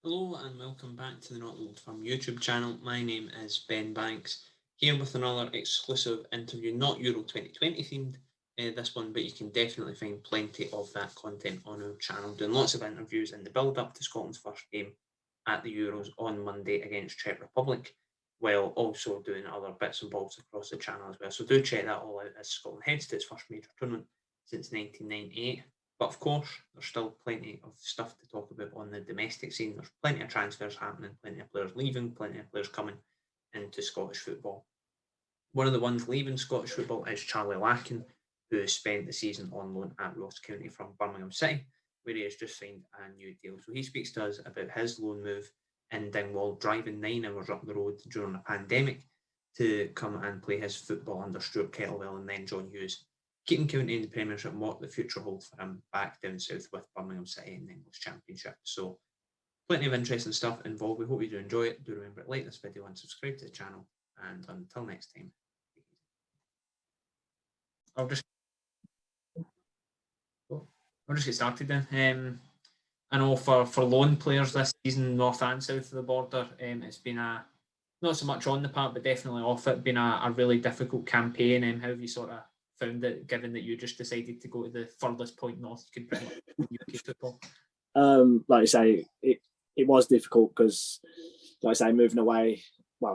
Hello and welcome back to the Not Old Firm YouTube channel. My name is Ben Banks, here with another exclusive interview, not Euro 2020 themed, this one, but you can definitely find plenty of that content on our channel, doing lots of interviews in the build up to Scotland's first game at the Euros on Monday against Czech Republic, while also doing other bits and bobs across the channel as well. So do check that all out as Scotland heads to its first major tournament since 1998. But of course, there's still plenty of stuff to talk about on the domestic scene. There's plenty of transfers happening, plenty of players leaving, plenty of players coming into Scottish football. One of the ones leaving Scottish football is Charlie Lakin, who has spent the season on loan at Ross County from Birmingham City, where he has just signed a new deal. So he speaks to us about his loan move in Dingwall, driving 9 hours up the road during a pandemic to come and play his football under Stuart Kettlewell and then John Hughes, keeping County in the Premiership and what the future holds for him back down south with Birmingham City in the English Championship. So plenty of interesting stuff involved. We hope you do enjoy it. Do remember to like this video and subscribe to the channel. And until next time, I'll just get started then. I know for loan players this season, north and south of the border, it's been not so much on the part, but definitely off it, been a really difficult campaign. How have you sort of found it, given that you just decided to go to the furthest point north you could pretty much in UK football? Like I say, it was difficult because, like I say, moving away,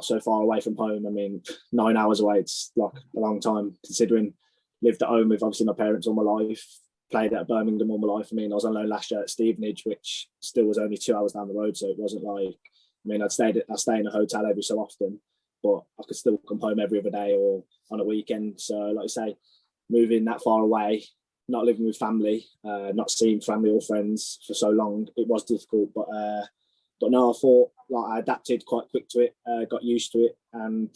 so far away from home. I mean, 9 hours away, it's like a long time considering lived at home with obviously my parents all my life, played at Birmingham all my life. I mean, I was on loan last year at Stevenage, which still was only 2 hours down the road, so it wasn't like, I mean, I stay in a hotel every so often, but I could still come home every other day or on a weekend. So, like I say, moving that far away, not living with family, not seeing family or friends for so long, it was difficult. But no, I thought I adapted quite quick to it, got used to it, and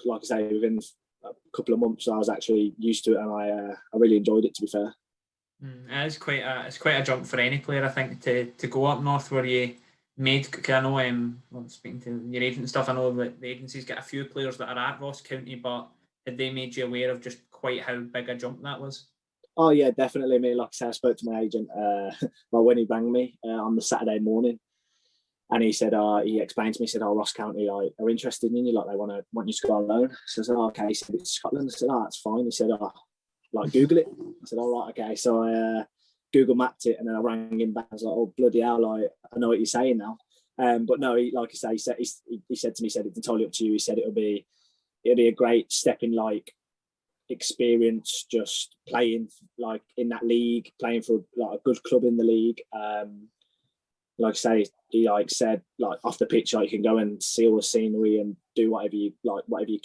like I say, within a couple of months, I was actually used to it, and I really enjoyed it. To be fair, it's quite a jump for any player, I think, to go up north where you made. I know, speaking to your agent and stuff, I know that the agency's got a few players that are at Ross County, but had they made you aware of just quite how big a jump that was? Oh yeah, definitely. I mean, like I said, I spoke to my agent when he rang me on the Saturday morning, and he said, he explained to me, he said, Ross County are interested in you, like they want you to go on loan. So I said, okay. He said, it's Scotland. I said, that's fine. He said, Google it. I said, all right, okay. So I Google mapped it, and then I rang him back. I was like, oh bloody hell, I know what you're saying now. But no, like I say, he said to me, he said, it's entirely up to you. He said it'll be a great step in experience, just playing in that league, playing for a good club in the league. Like I say, he said off the pitch, you can go and see all the scenery and do whatever you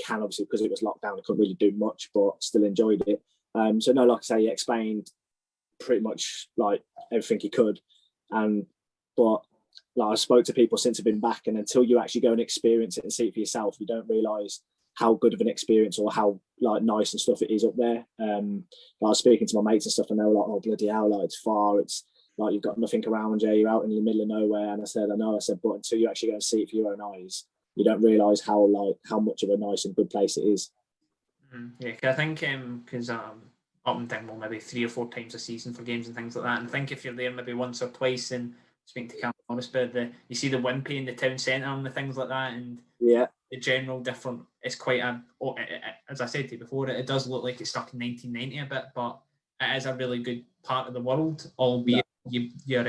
can, obviously because it was lockdown, I couldn't really do much, but still enjoyed it. So no, like I say, he explained pretty much everything he could, but I spoke to people since I've been back, and until you actually go and experience it and see it for yourself, you don't realise how good of an experience or how nice and stuff it is up there. I was speaking to my mates and stuff, and they were like, "Oh bloody hell! It's far. It's you've got nothing around you. You're out in the middle of nowhere." And I said, "I know." I said, "But until you actually go and see it for your own eyes, you don't realise how much of a nice and good place it is." Yeah, I think because up in Dingwall maybe 3 or 4 times a season for games and things like that, and I think if you're there maybe once or twice and speaking to Cam Morris, but you see the Wimpy in the town centre and the things like that, and yeah, the general different. It's quite as I said to you before, it does look like it's stuck in 1990 a bit, but it is a really good part of the world, albeit your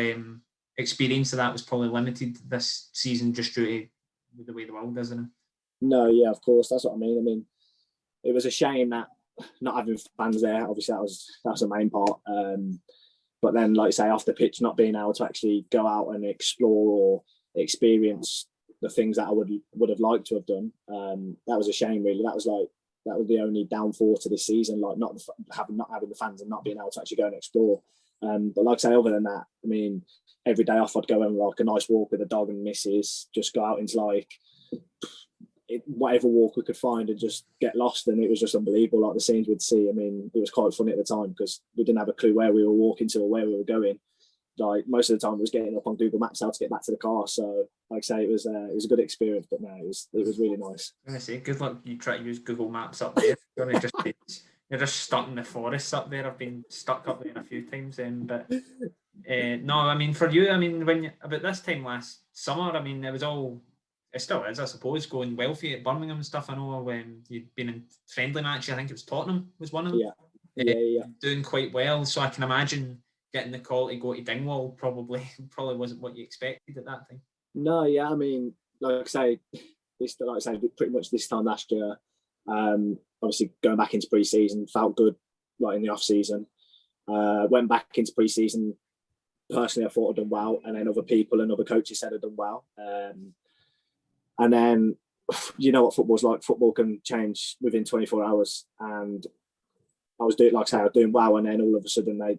experience of that was probably limited this season just due to the way the world is, isn't it? No, yeah, of course, that's what I mean. I mean, it was a shame that not having fans there. Obviously, that was the main part. But then, like I say, off the pitch, not being able to actually go out and explore or experience the things that I would have liked to have done. That was a shame, really. That was the only downfall to this season, not having the fans and not being able to actually go and explore. But like I say, other than that, I mean, every day off I'd go on a nice walk with the dog and missus, just go out into whatever walk we could find and just get lost, and it was just unbelievable. The scenes we'd see, I mean, it was quite funny at the time because we didn't have a clue where we were walking to or where we were going. Most of the time, it was getting up on Google Maps how to get back to the car. So, like I say, it was a good experience. But no, it was really nice. I'm gonna say, good luck. You try to use Google Maps up there. You're just stuck in the forests up there. I've been stuck up there a few times, but No, I mean, for you, I mean, about this time last summer, I mean, it still is, I suppose, going well for you at Birmingham and stuff. I know when you'd been in friendly matches, I think it was Tottenham was one of them. Yeah. Doing quite well, so I can imagine getting the call to go to Dingwall probably wasn't what you expected at that time. No, yeah, I mean, like I say, pretty much this time last year, obviously going back into pre-season, felt good, like in the off-season. Went back into pre-season, personally, I thought I'd done well, and then other people and other coaches said I'd done well. And then, you know what football's like. Football can change within 24 hours, and I was doing well, and then all of a sudden I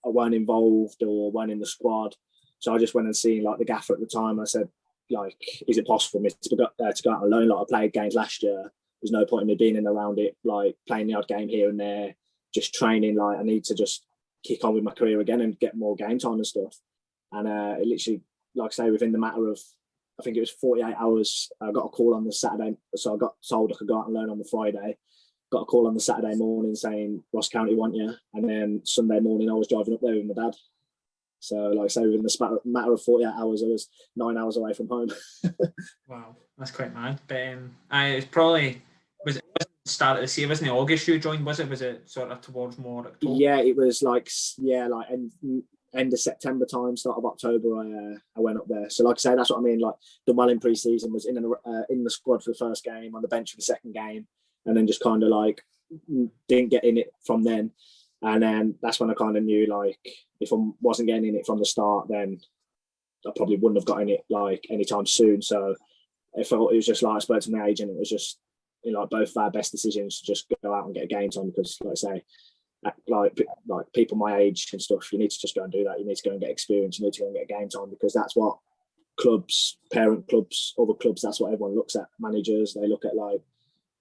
weren't involved or weren't in the squad. So I just went and seen like the gaffer at the time. I said, like, is it possible for me to go out on loan? Like, I played games last year. There's no point in me being in around it, like playing the odd game here and there, just training. Like, I need to just kick on with my career again and get more game time and stuff. And it literally, like I say, within the matter of, I think it was 48 hours, I got a call on the Saturday. So I got told I could go out and loan on the Friday. Got a call on the Saturday morning saying Ross County want you. And then Sunday morning I was driving up there with my dad. So, like I say, within the matter of 48 hours, I was 9 hours away from home. Wow, that's quite mad. But it probably was it start of the year, wasn't it? August you joined, was it? Was it sort of towards more October? Yeah, it was like end of September time, start of October. I went up there. So, like I say, that's what I mean. Like, done well in pre-season, was in the squad for the first game, on the bench for the second game, and then just kind of like didn't get in it from then. And then that's when I kind of knew, like, if I wasn't getting in it from the start, then I probably wouldn't have got in it like anytime soon. So I felt it was just like, I spoke to my agent. It was just, you know, like both of our best decisions to just go out and get a game time, because, like I say, like people my age and stuff, you need to just go and do that. You need to go and get experience. You need to go and get a game time, because that's what clubs, parent clubs, other clubs, that's what everyone looks at. Managers, they look at like,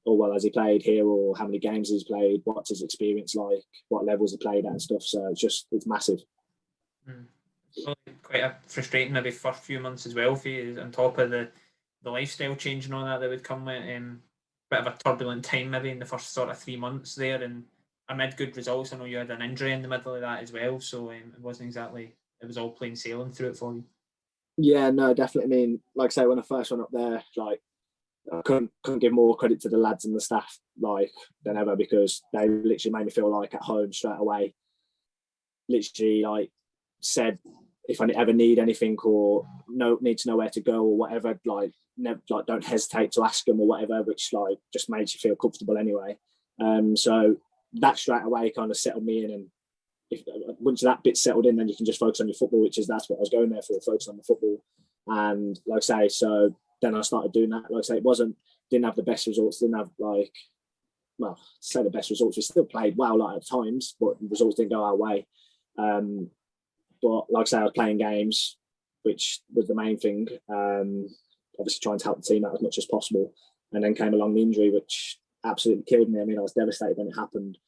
oh, well, has he played here, or how many games he's played, what's his experience like, what levels he played at and stuff. So it's massive. Well, quite frustrating maybe first few months as well for you, on top of the lifestyle change and all that would come with bit of a turbulent time maybe in the first sort of 3 months there, and amid good results. I know you had an injury in the middle of that as well, so it wasn't exactly, it was all plain sailing through it for you. Yeah, no, definitely. I mean, like I say, when I first went up there, like, I couldn't give more credit to the lads and the staff like than ever, because they literally made me feel like at home straight away. Literally, like, said if I ever need anything or need to know where to go or whatever, like, never, like, don't hesitate to ask them or whatever, which like just makes you feel comfortable anyway. So that straight away kind of settled me in, and if once that bit settled in, then you can just focus on your football, that's what I was going there for, focus on the football. And like I say, so then I started doing that. Like I say, didn't have the best results, didn't have like, well, say the best results, we still played well like at times, but the results didn't go our way. But like I say, I was playing games, which was the main thing. Obviously trying to help the team out as much as possible. And then came along the injury, which absolutely killed me. I mean, I was devastated when it happened.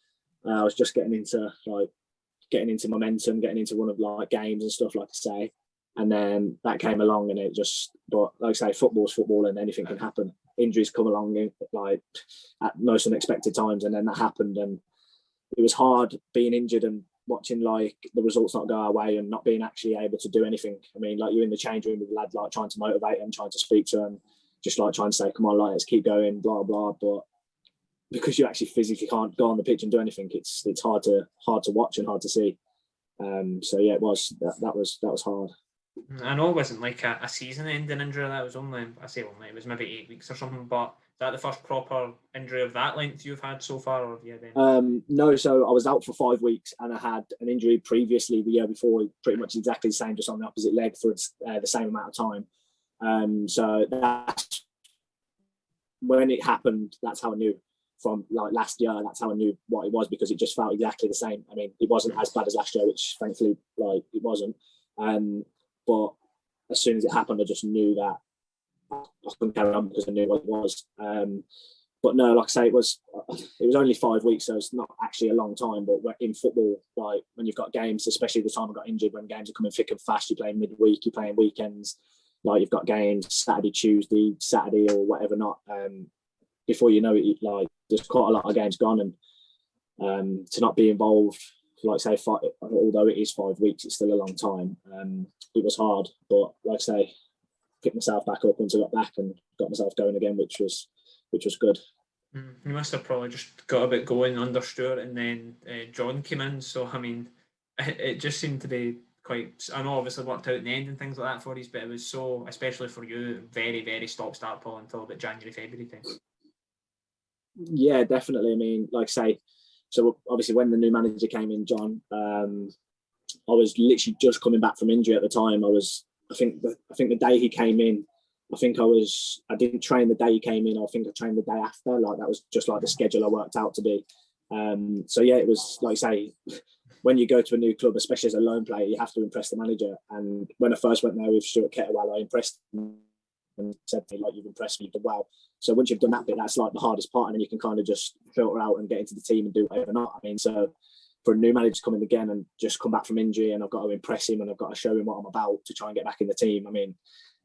I was just getting into momentum, getting into one of like games and stuff, like I say. And then that came along, and it just, but like I say, football's football and anything can happen. Injuries come along like at most unexpected times, and then that happened, and it was hard being injured and watching like the results not go our way and not being actually able to do anything. I mean, like, you're in the change room with the lad, like trying to motivate him, trying to speak to him, just like trying to say, come on, like, let's keep going, blah blah. But because you actually physically can't go on the pitch and do anything, it's hard to watch and hard to see. So yeah, that was hard. I know it wasn't like a season-ending injury. That was only, it was maybe 8 weeks or something. But is that the first proper injury of that length you've had so far, or have you been? No, so I was out for 5 weeks, and I had an injury previously the year before, pretty much exactly the same, just on the opposite leg for the same amount of time. So that's when it happened. That's how I knew from like last year. That's how I knew what it was, because it just felt exactly the same. I mean, it wasn't as bad as last year, which thankfully, like, it wasn't. But as soon as it happened, I just knew that I couldn't carry on, because I knew what it was. But no, like I say, it was only 5 weeks, so it's not actually a long time. But in football, like, when you've got games, especially the time I got injured, when games are coming thick and fast, you're playing midweek, you're playing weekends, like, you've got games Saturday, Tuesday, Saturday, or whatever not. Before you know it, like, there's quite a lot of games gone, and to not be involved like I say, although it is 5 weeks, it's still a long time. It was hard, but like I say, picked myself back up once I got back and got myself going again, which was good. You must have probably just got a bit going under Stuart, and then John came in. So I mean, it just seemed to be quite. I know obviously worked out in the end and things like that for you, but it was so, especially for you, very very stop start Paul until about January February time. Yeah, definitely. I mean, like I say, so obviously when the new manager came in, John, I was literally just coming back from injury at the time. I think the day he came in, I didn't train the day he came in. I think I trained the day after. Like that was just like the schedule I worked out to be. So yeah, it was like I say, when you go to a new club, especially as a lone player, you have to impress the manager. And when I first went there with Stuart Kettlewell, I impressed him and said to me, like, you've impressed me, but wow. So once you've done that bit, that's like the hardest part, and then you can kind of just filter out and get into the team and do whatever not. I mean, so for a new manager to come in again and just come back from injury, and I've got to impress him and I've got to show him what I'm about to try and get back in the team. I mean,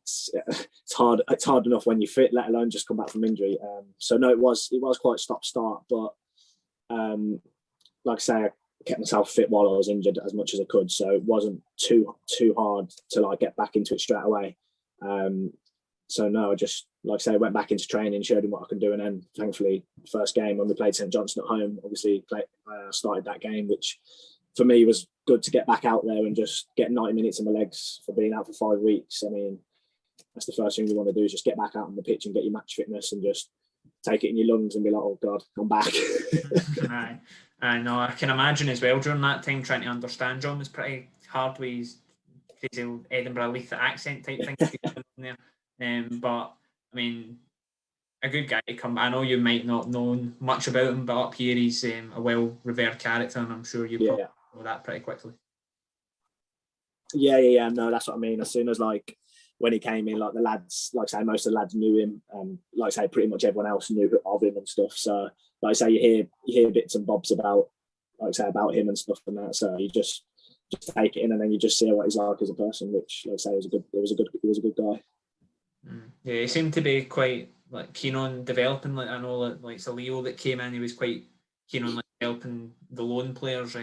it's hard. It's hard enough when you fit, let alone just come back from injury. So no, it was quite stop start, but like I say, I kept myself fit while I was injured as much as I could, so it wasn't too hard to like get back into it straight away. So no, I just, like I say, went back into training, showed him what I can do, and then thankfully, first game when we played St Johnstone at home, obviously started that game, which for me was good to get back out there and just get 90 minutes in my legs for being out for 5 weeks. I mean, that's the first thing you want to do, is just get back out on the pitch and get your match fitness and just take it in your lungs and be like, oh God, I'm back. I know, I can imagine as well during that time trying to understand John was pretty hard with his crazy Edinburgh Leith accent type thing. But I mean, a good guy to come. I know you might not know much about him, but up here he's a well-revered character, and I'm sure you probably know that pretty quickly. Yeah. No, that's what I mean. As soon as like when he came in, like the lads, like I say, most of the lads knew him, and like I say, pretty much everyone else knew of him and stuff. So, like I say, you hear bits and bobs about, like I say, about him and stuff and that. So you just take it in, and then you just see what he's like as a person, which, like I say, he was a good guy. Yeah, he seemed to be quite like keen on developing. Like I know, like it's a Leo that came in, he was quite keen on like developing the lone players,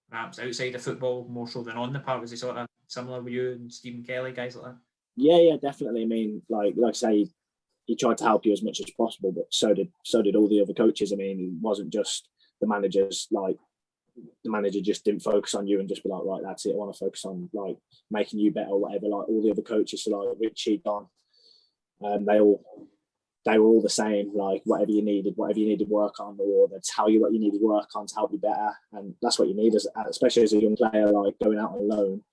perhaps outside of football more so than on the park. Was he sort of similar with you and Stephen Kelly, guys like that? Yeah, definitely. I mean, like I say, he tried to help you as much as possible, but so did all the other coaches. I mean, it wasn't just the managers. Like the manager just didn't focus on you and just be like, right, that's it, I want to focus on like making you better or whatever. Like all the other coaches, so like Richie, Don, they were all the same. Like whatever you needed work on, or they'd tell you what you needed work on to help you better. And that's what you need, especially as a young player, like going out on loan.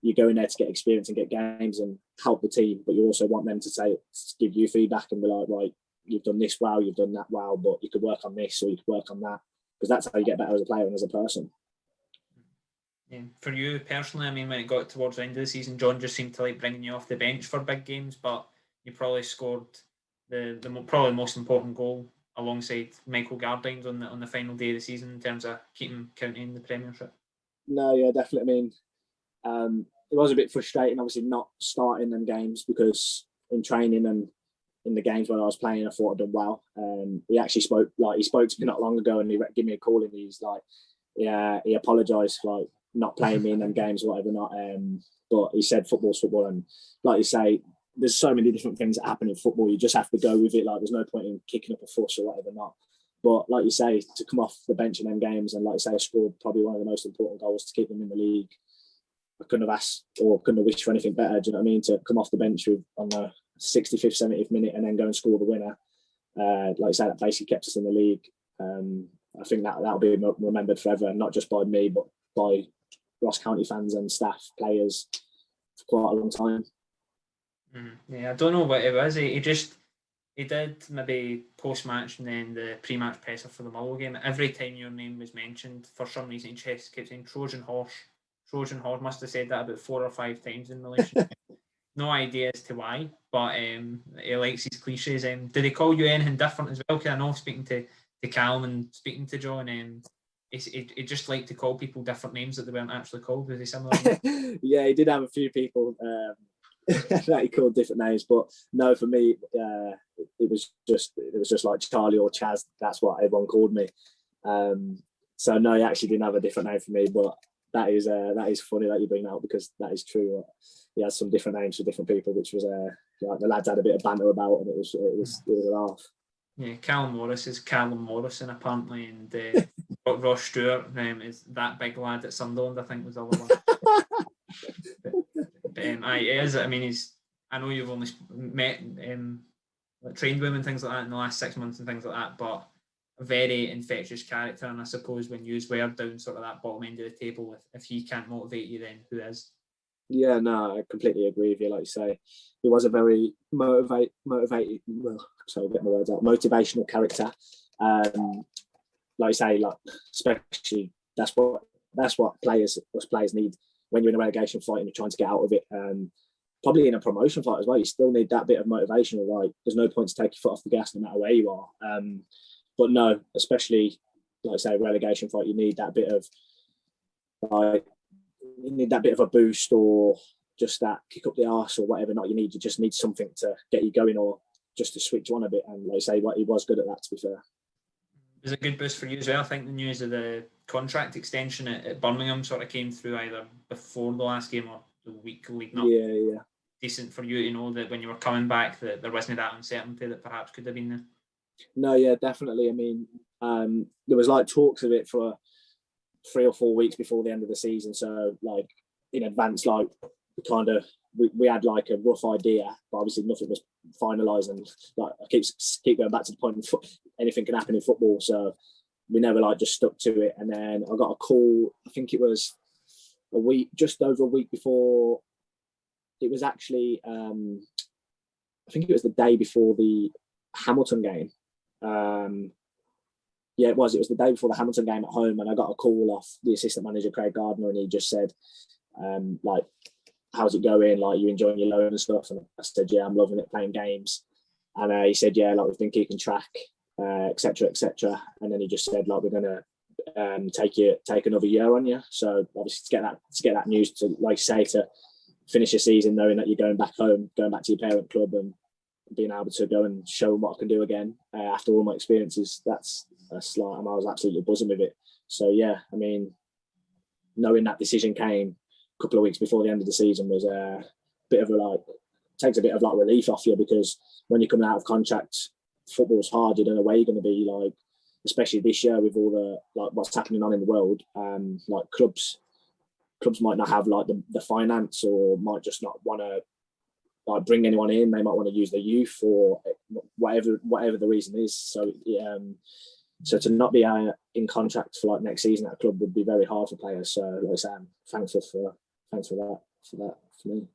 You go in there to get experience and get games and help the team, but you also want them to give you feedback and be like, right, you've done this well, you've done that well, but you could work on this or you could work on that, because that's how you get better as a player and as a person. Yeah. For you personally, I mean, when it got towards the end of the season, John just seemed to like bringing you off the bench for big games, but you probably scored the probably most important goal alongside Michael Gardynes on the final day of the season in terms of keeping County in the Premiership. No, yeah, definitely. I mean, it was a bit frustrating, obviously, not starting them games, because in training and in the games when I was playing, I thought I'd done well. He actually spoke to me not long ago, and he gave me a call, and he's like, yeah, he apologised for like not playing me in them games or whatever not. But he said football's football, and like you say, there's so many different things that happen in football. You just have to go with it. Like there's no point in kicking up a fuss or whatever not. But like you say, to come off the bench in them games and like you say, I scored probably one of the most important goals to keep them in the league. I couldn't have asked or couldn't have wished for anything better. Do you know what I mean? To come off the bench on the 65th, 70th minute and then go and score the winner. Like I say, that basically kept us in the league. I think that'll be remembered forever, not just by me, but by Ross County fans and staff, players, for quite a long time. Yeah, I don't know what it was. He did maybe post-match and then the pre-match presser for the Mull game. Every time your name was mentioned, for some reason, he just kept saying Trojan Horse. Trojan Horse, must have said that about 4 or 5 times in relation. No idea as to why, but he likes his cliches. Did he call you anything different as well? Because I know speaking to Callum and speaking to John, he just liked to call people different names that they weren't actually called. Was he similar? Yeah, he did have a few people that he called different names, but no, for me, it was just like Charlie or Chaz. That's what everyone called me. So no, he actually didn't have a different name for me, but that is funny that you bring that up, because that is true. He has some different names for different people, which was like the lads had a bit of banter about, and it was a laugh. Yeah, Callum Morris is Callum Morrison apparently, and Ross Stewart is that big lad at Sunderland, I think, was the other one. but it is. I mean, I know you've only met trained with him and things like that in the last 6 months and things like that, but a very infectious character, and I suppose when you were down sort of that bottom end of the table, if he can't motivate you, then who is? Yeah, no, I completely agree with you. Like you say, he was a very motivated. Well, sorry, get my words out. Motivational character. Like you say, like especially that's what us players need when you're in a relegation fight and you're trying to get out of it. Probably in a promotion fight as well, you still need that bit of motivation. Like, there's no point to take your foot off the gas no matter where you are. But no, especially like I say, relegation fight, you need that bit of a boost, or just that kick up the arse or whatever. Not you just need something to get you going, or just to switch you on a bit. And like I say, he was good at that, to be fair. It was a good boost for you as well. I think the news of the contract extension at Birmingham sort of came through either before the last game or the week leading up. Yeah. Decent for you to know that when you were coming back that there wasn't that uncertainty that perhaps could have been there. No, yeah, definitely. I mean, there was like talks of it for 3 or 4 weeks before the end of the season. So like in advance, like we had like a rough idea, but obviously nothing was finalised. And like I keep going back to the point of anything can happen in football. So we never like just stuck to it. And then I got a call. I think it was just over a week before. It was actually, I think it was the day before the Hamilton game. Yeah, it was the day before the Hamilton game at home, and I got a call off the assistant manager, Craig Gardner, and he just said, like, how's it going? Like, you enjoying your loan and stuff? And I said, yeah, I'm loving it, playing games. And he said, yeah, like, we've been keeping track, etc., etc. And then he just said, like, we're going to take another year on you. So obviously to get that news, to like say, to finish your season knowing that you're going back home, going back to your parent club, and being able to go and show them what I can do again after all my experiences, that's like, I was absolutely buzzing with it. So yeah, I mean, knowing that decision came a couple of weeks before the end of the season was a bit of takes a bit of like relief off you, because when you're coming out of contract, football's hard. You don't know where you're going to be, like, especially this year with all the like what's happening on in the world. Like clubs might not have like the finance, or might just not want to like bring anyone in. They might want to use their youth, or whatever the reason is. So so to not be in contract for like next season at a club would be very hard for players. So like I say, I'm thankful for that for me.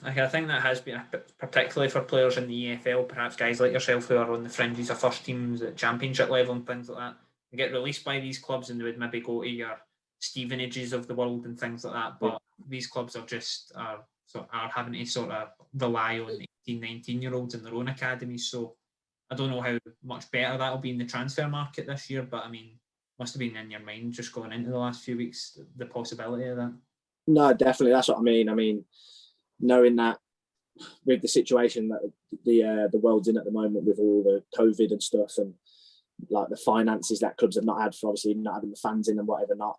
I think that has been, particularly for players in the EFL, perhaps guys like yourself who are on the fringes of first teams at championship level and things like that, they get released by these clubs and they would maybe go to your Stevenages of the world and things like that. But these clubs are having to sort of rely on 18, 19-year-olds in their own academies. So I don't know how much better that'll be in the transfer market this year, but I mean, must have been in your mind just going into the last few weeks, the possibility of that. No, definitely. That's what I mean. I mean, knowing that with the situation that the world's in at the moment, with all the COVID and stuff, and like the finances that clubs have not had for obviously not having the fans in and whatever not,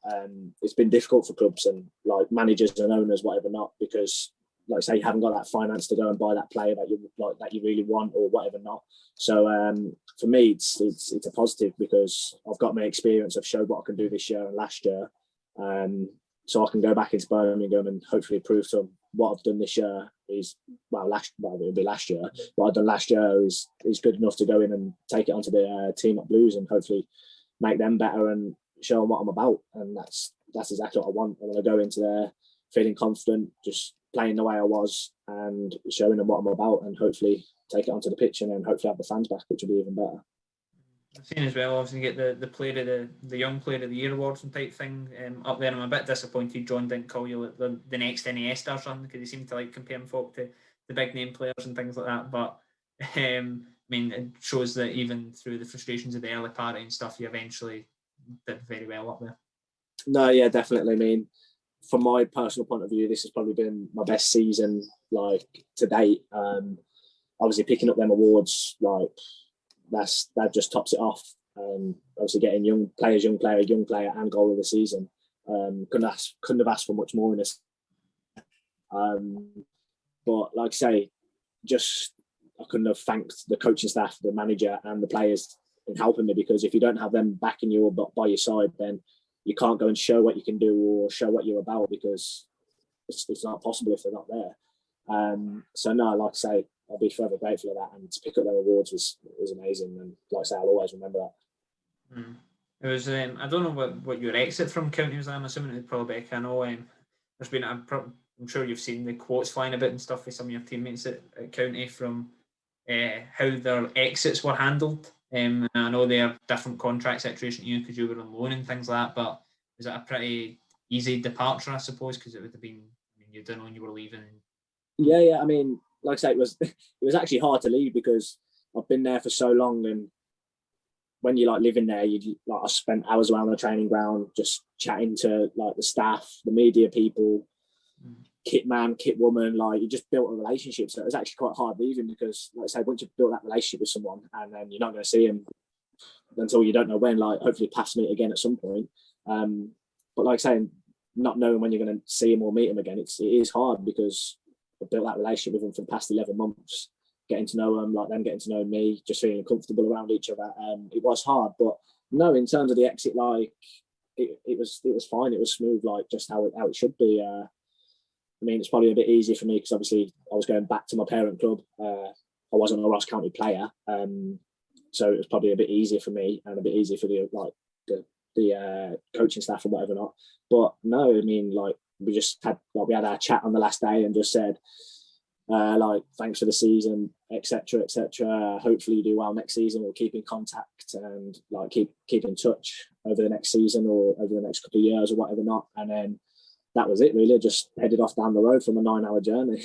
it's been difficult for clubs and like managers and owners, whatever not, because like say you haven't got that finance to go and buy that player that you really want or whatever not. So for me, it's a positive, because I've got my experience. I've showed what I can do this year and last year, so I can go back into Birmingham and hopefully prove to them what I've done this year is it'll be last year. What I've done last year is good enough to go in and take it onto the team at Blues and hopefully make them better and show them what I'm about. And that's exactly what I want. I want to go into there feeling confident, just playing the way I was and showing them what I'm about, and hopefully take it onto the pitch and then hopefully have the fans back, which will be even better. I've seen as well, obviously, get the young player of the year awards and type thing up there. I'm a bit disappointed John didn't call you the next Iniesta son, because he seemed to like comparing folk to the big name players and things like that. But I mean, it shows that even through the frustrations of the early party and stuff, you eventually did very well up there. No, yeah, definitely. I mean, from my personal point of view, this has probably been my best season like to date. Obviously, picking up them awards, like that just tops it off. Obviously getting young player, and goal of the season. Couldn't have asked for much more in this. But like I say, just I couldn't have thanked the coaching staff, the manager, and the players in helping me, because if you don't have them backing you or by your side, then you can't go and show what you can do or show what you're about, because it's not possible if they're not there. So no, like I say, I'll be forever grateful of that, and to pick up their awards was amazing, and like I say, I'll always remember that. It was. I don't know what your exit from county was. I'm assuming it'd probably be. I know there's been. I'm sure you've seen the quotes flying about and stuff with some of your teammates at county from how their exits were handled. And I know they have different contract situation to you because you were on loan and things like that. But was it a pretty easy departure, I suppose, because it would have been. I mean, you didn't know when you were leaving. Yeah. I mean, like I say, it was actually hard to leave because I've been there for so long, and when you like living there, I spent hours around the training ground just chatting to like the staff, the media people, kit man, kit woman. Like, you just built a relationship, so it was actually quite hard leaving because, like I say, once you've built that relationship with someone, and then you're not going to see him until you don't know when. Like, hopefully, pass meet again at some point. But like I say, not knowing when you're going to see him or meet him again, it is hard because I built that relationship with him for the past 11 months. Getting to know them, like them getting to know me, just feeling comfortable around each other. It was hard, but no, in terms of the exit, like it was fine. It was smooth, like just how it should be. I mean, it's probably a bit easier for me because obviously I was going back to my parent club. I wasn't a Ross County player, so it was probably a bit easier for me and a bit easier for the coaching staff and whatever not. But no, I mean, like we had our chat on the last day and just said, like, thanks for the season, etc. Hopefully you do well next season. We'll keep in contact and like keep in touch over the next season or over the next couple of years or whatever not. And then that was it really. I just headed off down the road from a 9-hour journey.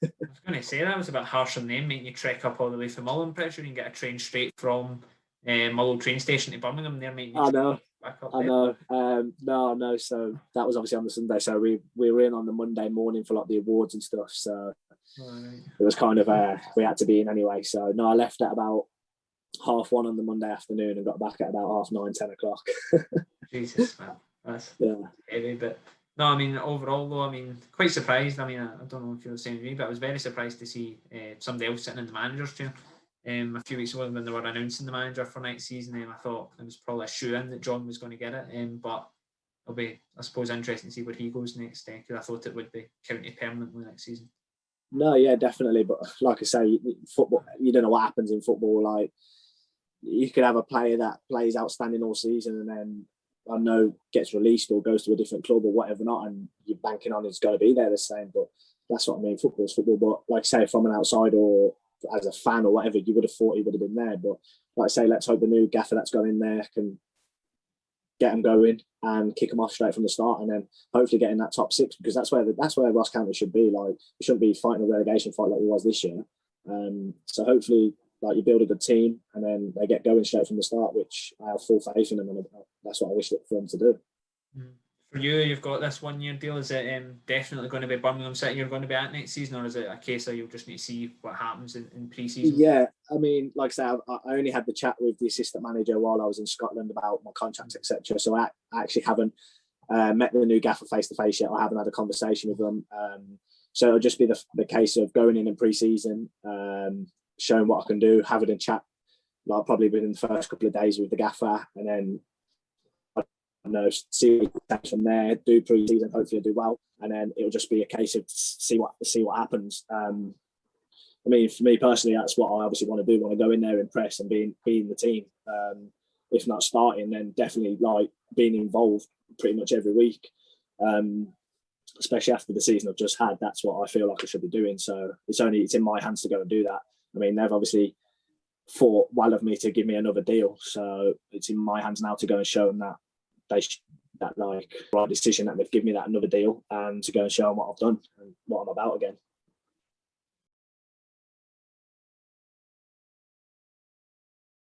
I was going to say that was a bit harsh on them, making you trek up all the way from Mull. I'm pretty sure you can get a train straight from Mull train station to Birmingham. They're making you back up there. I know. No. So that was obviously on the Sunday. So we were in on the Monday morning for like the awards and stuff. So it was kind of we had to be in anyway. So no, I left at about 1:30 on the Monday afternoon and got back at about 9:30, 10 o'clock. Jesus, man, that's heavy. But no, I mean, overall though, I mean, quite surprised. I mean, I don't know if you're the same as me, but I was very surprised to see somebody else sitting in the manager's chair. A few weeks ago when they were announcing the manager for next season, I thought it was probably a shoe-in that John was going to get it. But it'll be, I suppose, interesting to see where he goes next, because I thought it would be county permanently next season. No, yeah, definitely. But like I say, football, you don't know what happens in football. Like, you could have a player that plays outstanding all season and then, I don't know, gets released or goes to a different club or whatever not, and you're banking on it's going to be there the same. But that's what I mean. Football's football. But like I say, from an outside or as a fan or whatever, you would have thought he would have been there. But like I say, let's hope the new gaffer that's going in there can get them going and kick them off straight from the start, and then hopefully get in that top 6, because that's where Ross County should be. Like, we shouldn't be fighting a relegation fight like we was this year. So hopefully, like, you build a good team and then they get going straight from the start, which I have full faith in them, and that's what I wish for them to do. For you, you've got this 1-year deal. Is it definitely going to be Birmingham City you're going to be at next season, or is it a case of you'll just need to see what happens in pre-season? Yeah, I mean, like I say, I only had the chat with the assistant manager while I was in Scotland about my contracts, etc. So I actually haven't met the new gaffer face-to-face yet. I haven't had a conversation with them. So it'll just be the case of going in pre-season, showing what I can do, having a chat, like probably within the first couple of days with the gaffer, and then see from there, do pre-season, hopefully do well, and then it'll just be a case of see what happens. I mean, for me personally, that's what I obviously want to do. Want to go in there, impress, and be in the team. If not starting, then definitely like being involved pretty much every week. Especially after the season I've just had, that's what I feel like I should be doing. So it's in my hands to go and do that. I mean, they've obviously fought well of me to give me another deal, so it's in my hands now to go and show them that that like right decision, that they've given me that another deal, and to go and show them what I've done and what I'm about again.